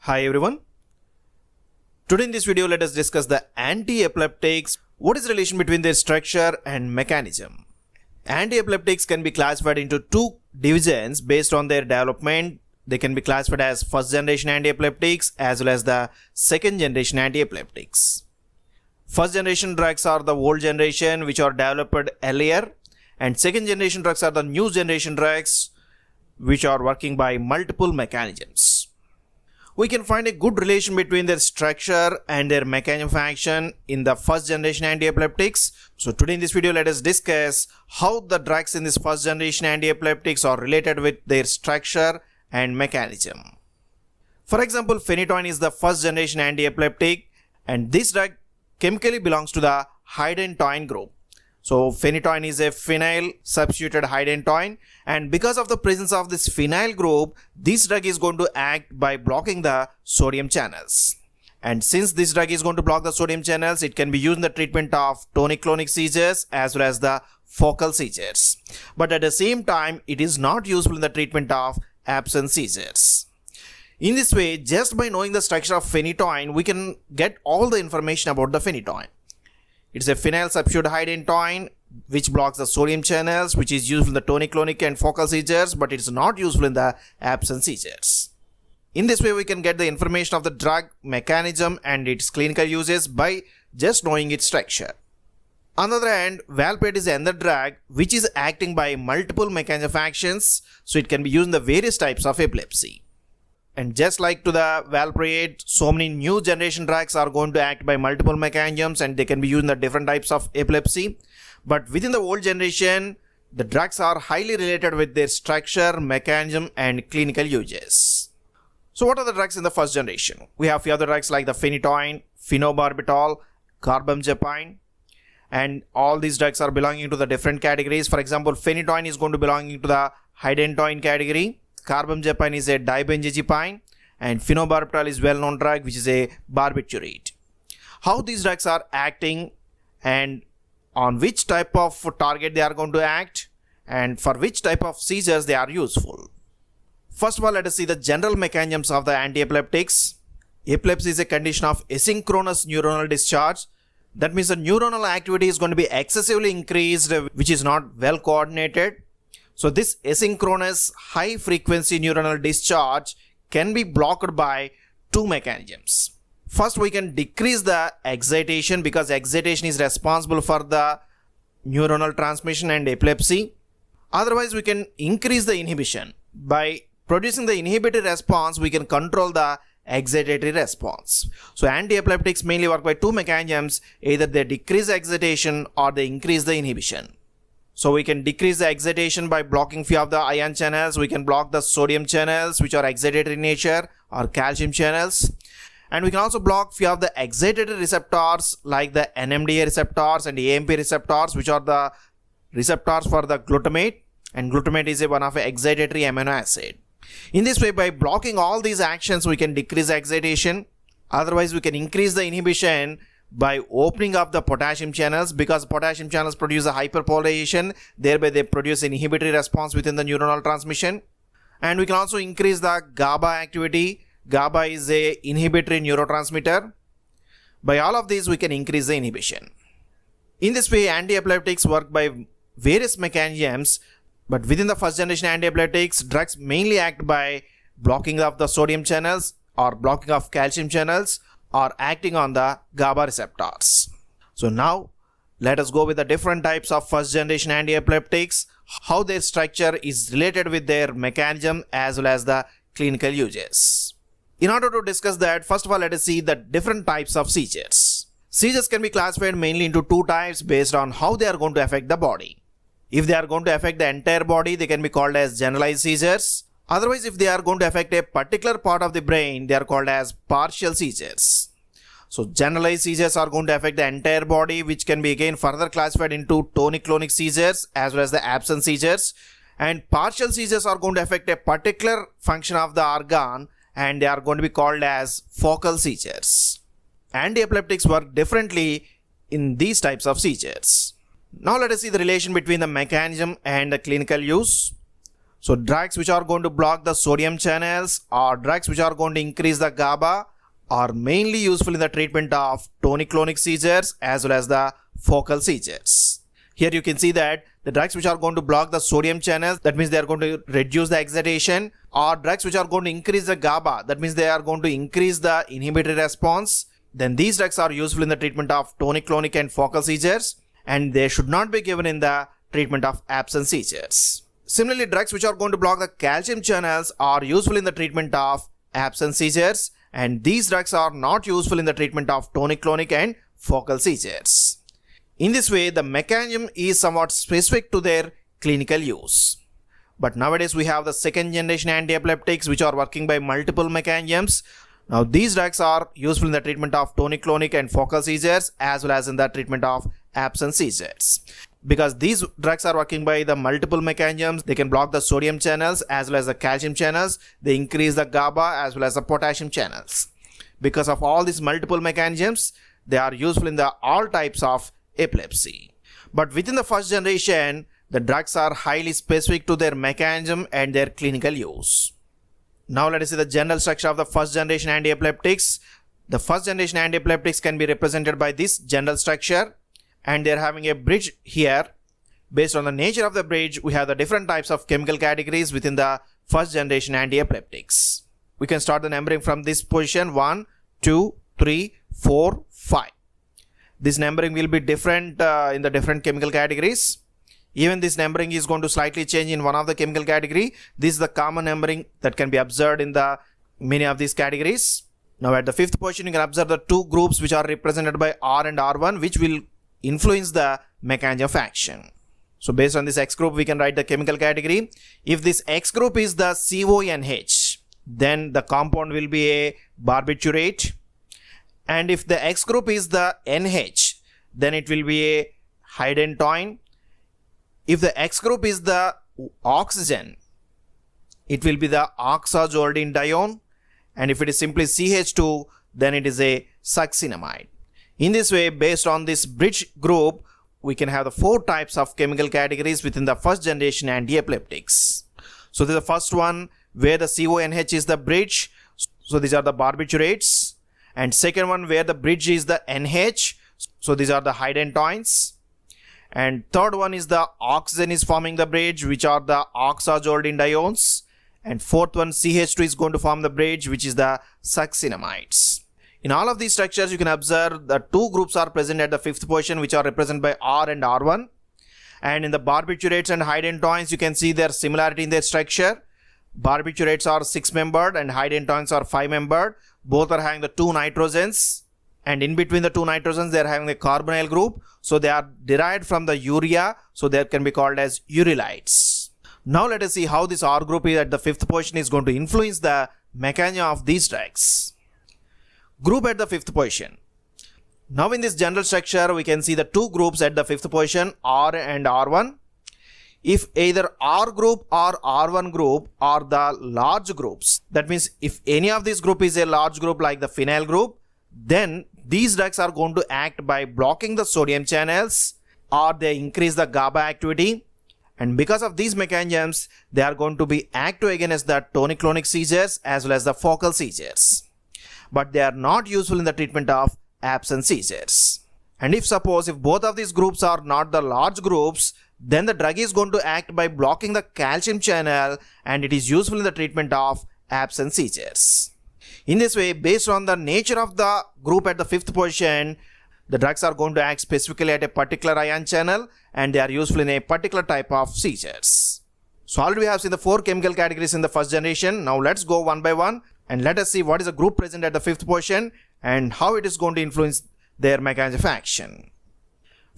Hi everyone. Today in this video let us discuss the antiepileptics. What is the relation between their structure and mechanism? Antiepileptics can be classified into two divisions based on their development. They can be classified as first generation antiepileptics as well as the second generation antiepileptics. First generation drugs are the old generation which are developed earlier, and second generation drugs are the new generation drugs which are working by multiple mechanisms. We can find a good relation between their structure and their mechanism of action in the first generation antiepileptics. So today in this video let us discuss how the drugs in this first generation antiepileptics are related with their structure and mechanism. For example, phenytoin is the first generation antiepileptic, and this drug chemically belongs to the hydantoin group. So phenytoin is a phenyl substituted hydantoin, and because of the presence of this phenyl group, this drug is going to act by blocking the sodium channels. And since this drug is going to block the sodium channels, it can be used in the treatment of tonic-clonic seizures as well as the focal seizures. But at the same time, it is not useful in the treatment of absence seizures. In this way, just by knowing the structure of phenytoin, we can get all the information about the phenytoin. It's a phenyl substituted hydantoin which blocks the sodium channels, which is useful in the tonic-clonic and focal seizures, but it's not useful in the absence seizures. In this way, we can get the information of the drug mechanism and its clinical uses by just knowing its structure. On the other hand, valproate is another drug which is acting by multiple mechanisms of actions, so it can be used in the various types of epilepsy. And just like to the valproate, so many new generation drugs are going to act by multiple mechanisms and they can be used in the different types of epilepsy. But within the old generation, the drugs are highly related with their structure, mechanism and clinical uses. So what are the drugs in the first generation? We have few other drugs like the phenytoin, phenobarbital, carbamazepine, and all these drugs are belonging to the different categories. For example, phenytoin is going to belong into the hydantoin category. Carbamazepine is a dibenzazepine, and phenobarbital is well-known drug which is a barbiturate. How these drugs are acting and on which type of target they are going to act and for which type of seizures they are useful. First of all, let us see the general mechanisms of the antiepileptics. Epilepsy is a condition of asynchronous neuronal discharge. That means the neuronal activity is going to be excessively increased, which is not well coordinated. So this asynchronous high frequency neuronal discharge can be blocked by two mechanisms. First, we can decrease the excitation because excitation is responsible for the neuronal transmission and epilepsy. Otherwise, we can increase the inhibition. By producing the inhibitory response, we can control the excitatory response. So antiepileptics mainly work by two mechanisms. Either they decrease excitation or they increase the inhibition. So we can decrease the excitation by blocking few of the ion channels. We can block the sodium channels which are excitatory in nature or calcium channels. And we can also block few of the excitatory receptors like the NMDA receptors and AMP receptors, which are the receptors for the glutamate. And glutamate is one of the excitatory amino acid. In this way, by blocking all these actions, we can decrease excitation. Otherwise, we can increase the inhibition by opening up the potassium channels, because potassium channels produce a hyperpolarization, thereby they produce an inhibitory response within the neuronal transmission. And we can also increase the GABA activity. GABA is a inhibitory neurotransmitter. By all of these, we can increase the inhibition. In this way, antiepileptics work by various mechanisms, but within the first generation antiepileptics, drugs mainly act by blocking of the sodium channels or blocking of calcium channels or acting on the GABA receptors. So now let us go with the different types of first generation antiepileptics, how their structure is related with their mechanism as well as the clinical uses. In order to discuss that, first of all, let us see the different types of seizures. Seizures can be classified mainly into two types based on how they are going to affect the body. If they are going to affect the entire body, they can be called as generalized seizures. Otherwise, if they are going to affect a particular part of the brain, they are called as partial seizures. So generalized seizures are going to affect the entire body, which can be again further classified into tonic-clonic seizures as well as the absence seizures. And partial seizures are going to affect a particular function of the organ, and they are going to be called as focal seizures. Antiepileptics work differently in these types of seizures. Now let us see the relation between the mechanism and the clinical use. So drugs which are going to block the sodium channels or drugs which are going to increase the GABA are mainly useful in the treatment of tonic-clonic seizures as well as the focal seizures. Here you can see that the drugs which are going to block the sodium channels, that means they are going to reduce the excitation, or drugs which are going to increase the GABA, that means they are going to increase the inhibitory response, then these drugs are useful in the treatment of tonic-clonic and focal seizures, and they should not be given in the treatment of absence seizures. Similarly, drugs which are going to block the calcium channels are useful in the treatment of absence seizures, and these drugs are not useful in the treatment of tonic-clonic and focal seizures. In this way, the mechanism is somewhat specific to their clinical use. But nowadays we have the second generation antiepileptics which are working by multiple mechanisms. Now these drugs are useful in the treatment of tonic-clonic and focal seizures as well as in the treatment of absence seizures. Because these drugs are working by the multiple mechanisms, they can block the sodium channels as well as the calcium channels, they increase the GABA as well as the potassium channels. Because of all these multiple mechanisms, they are useful in the all types of epilepsy. But within the first generation, the drugs are highly specific to their mechanism and their clinical use. Now let us see the general structure of the first generation antiepileptics. The first generation antiepileptics can be represented by this general structure, and they are having a bridge here. Based on the nature of the bridge, we have the different types of chemical categories within the first generation antiepileptics. We can start the numbering from this position: 1, 2, 3, 4, 5. This numbering will be different in the different chemical categories. Even this numbering is going to slightly change in one of the chemical category. This is the common numbering that can be observed in the many of these categories. Now at the fifth position, you can observe the two groups which are represented by R and R1, which will influence the mechanism of action. So based on this X group, we can write the chemical category. If this X group is the CONH, then the compound will be a barbiturate. And if the X group is the NH, then it will be a hydantoin. If the X group is the oxygen, it will be the oxazolidinedione. And if it is simply CH2, then it is a succinamide. In this way, based on this bridge group, we can have the 4 types of chemical categories within the first generation antiepileptics. So this is the first one where the CONH is the bridge. So these are the barbiturates. And second one where the bridge is the NH. So these are the hydantoins. And third one is the oxygen is forming the bridge, which are the oxazolidindiones. And fourth one, CH2 is going to form the bridge, which is the succinamides. In all of these structures, you can observe the two groups are present at the fifth position, which are represented by R and R1. And in the barbiturates and hydantoins, you can see their similarity in their structure. Barbiturates are 6-membered and hydantoins are 5-membered. Both are having the 2 nitrogens. And in between the 2 nitrogens, they are having a carbonyl group. So they are derived from the urea. So they can be called as urilides. Now let us see how this R group is at the fifth position is going to influence the mechanism of these drugs. Group at the fifth position. Now in this general structure, we can see the two groups at the fifth position, R and R1. If either R group or R1 group are the large groups, that means if any of this group is a large group like the phenyl group, then these drugs are going to act by blocking the sodium channels or they increase the GABA activity. And because of these mechanisms, they are going to be active against the tonic-clonic seizures as well as the focal seizures. But they are not useful in the treatment of absence seizures. And if both of these groups are not the large groups, then the drug is going to act by blocking the calcium channel and it is useful in the treatment of absence seizures. In this way, based on the nature of the group at the fifth position, the drugs are going to act specifically at a particular ion channel and they are useful in a particular type of seizures. So already we have seen the 4 chemical categories in the first generation. Now let's go one by one and let us see what is the group present at the fifth position and how it is going to influence their mechanism of action.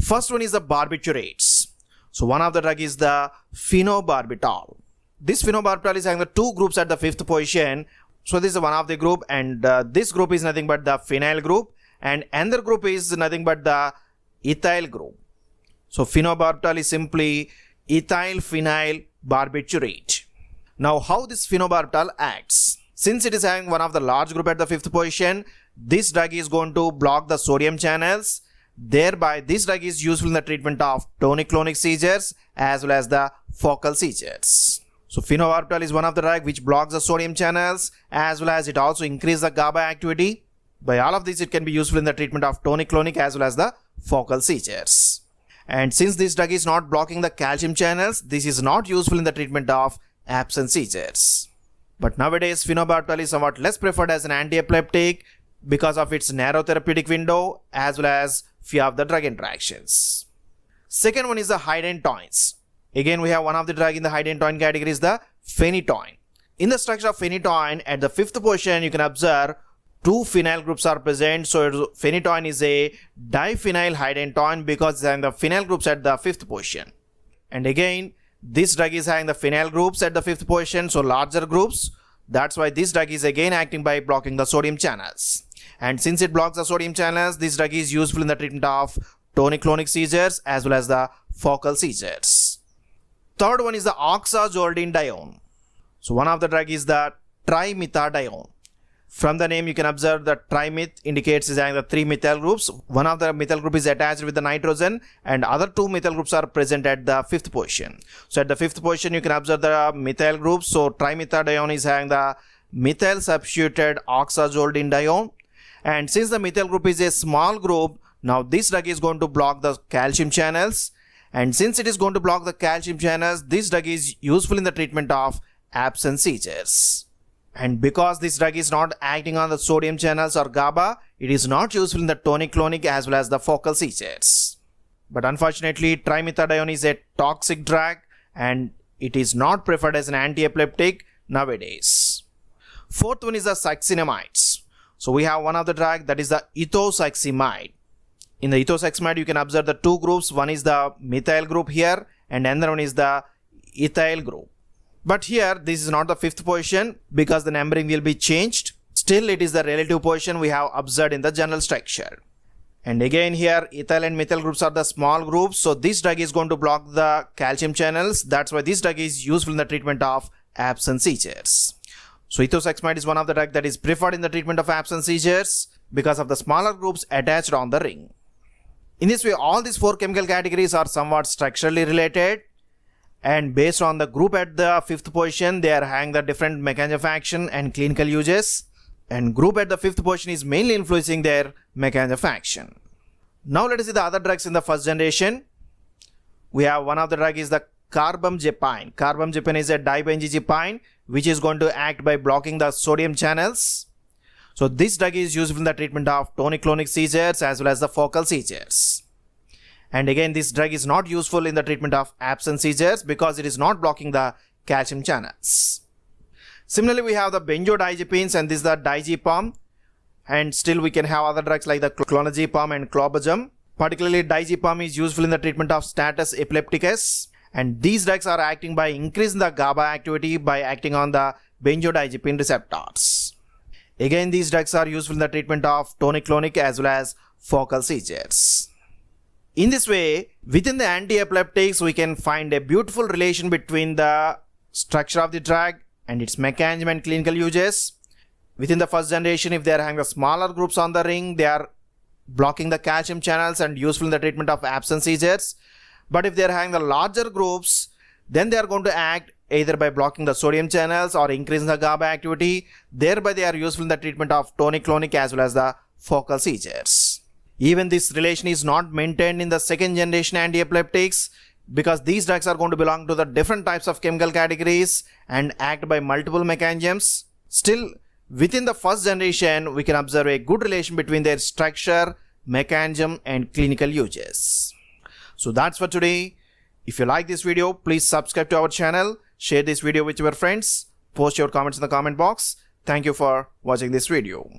First one is the barbiturates. So one of the drug is the phenobarbital. This phenobarbital is having the 2 groups at the fifth position. So this is one of the group and this group is nothing but the phenyl group and another group is nothing but the ethyl group. So phenobarbital is simply ethyl phenyl barbiturate. Now how this phenobarbital acts? Since it is having one of the large group at the fifth position, this drug is going to block the sodium channels. Thereby this drug is useful in the treatment of tonic-clonic seizures as well as the focal seizures. So phenobarbital is one of the drug which blocks the sodium channels, as well as it also increases the GABA activity. By all of these, it can be useful in the treatment of tonic-clonic as well as the focal seizures. And since this drug is not blocking the calcium channels, this is not useful in the treatment of absence seizures. But nowadays, phenobarbital is somewhat less preferred as an antiepileptic because of its narrow therapeutic window as well as few of the drug interactions. Second one is the hydantoins. Again, we have one of the drug in the hydantoin category is the phenytoin. In the structure of phenytoin, at the fifth position, you can observe two phenyl groups are present. So phenytoin is a diphenyl hydantoin because it's having the phenyl groups at the fifth position. And again, this drug is having the phenyl groups at the fifth position, so larger groups. That's why this drug is again acting by blocking the sodium channels. And since it blocks the sodium channels, this drug is useful in the treatment of tonic-clonic seizures as well as the focal seizures. Third one is the oxazolidinedione. So one of the drug is the trimethadione. From the name, you can observe that trimeth indicates is having the three methyl groups. One of the methyl group is attached with the nitrogen and other two methyl groups are present at the fifth position. So at the fifth position, you can observe the methyl groups. So trimethadione is having the methyl substituted oxazolidinedione. And since the methyl group is a small group, now this drug is going to block the calcium channels. And since it is going to block the calcium channels, this drug is useful in the treatment of absence seizures. And because this drug is not acting on the sodium channels or GABA, it is not useful in the tonic-clonic as well as the focal seizures. But unfortunately, trimethadione is a toxic drug and it is not preferred as an antiepileptic nowadays. Fourth one is the succinimides. So we have one of the drug that is the ethosuximide. In the ethosuximide, you can observe the two groups. One is the methyl group here and another one is the ethyl group. But here, this is not the fifth position because the numbering will be changed. Still, it is the relative position we have observed in the general structure. And again here, ethyl and methyl groups are the small groups. So this drug is going to block the calcium channels. That's why this drug is useful in the treatment of absence seizures. So ethosuximide is one of the drugs that is preferred in the treatment of absence seizures because of the smaller groups attached on the ring. In this way, all these four chemical categories are somewhat structurally related. And based on the group at the fifth position, they are having the different mechanism of action and clinical uses. And group at the fifth position is mainly influencing their mechanism of action. Now let us see the other drugs in the first generation. We have one of the drug is the carbamazepine. Carbamazepine is a dibenzodiazepine which is going to act by blocking the sodium channels. So this drug is useful in the treatment of tonic-clonic seizures as well as the focal seizures. And again, this drug is not useful in the treatment of absence seizures because it is not blocking the calcium channels. Similarly, we have the benzodiazepines and this is the diazepam. And still we can have other drugs like the clonazepam and clobazam. Particularly diazepam is useful in the treatment of status epilepticus. And these drugs are acting by increasing the GABA activity by acting on the benzodiazepine receptors. Again, these drugs are useful in the treatment of tonic-clonic as well as focal seizures. In this way, within the antiepileptics, we can find a beautiful relation between the structure of the drug and its mechanism and clinical uses. Within the first generation, if they are having the smaller groups on the ring, they are blocking the calcium channels and useful in the treatment of absence seizures. But if they are having the larger groups, then they are going to act either by blocking the sodium channels or increasing the GABA activity. Thereby, they are useful in the treatment of tonic-clonic as well as the focal seizures. Even this relation is not maintained in the second generation antiepileptics because these drugs are going to belong to the different types of chemical categories and act by multiple mechanisms. Still, within the first generation, we can observe a good relation between their structure, mechanism and clinical uses. So that's for today. If you like this video, please subscribe to our channel, share this video with your friends, post your comments in the comment box. Thank you for watching this video.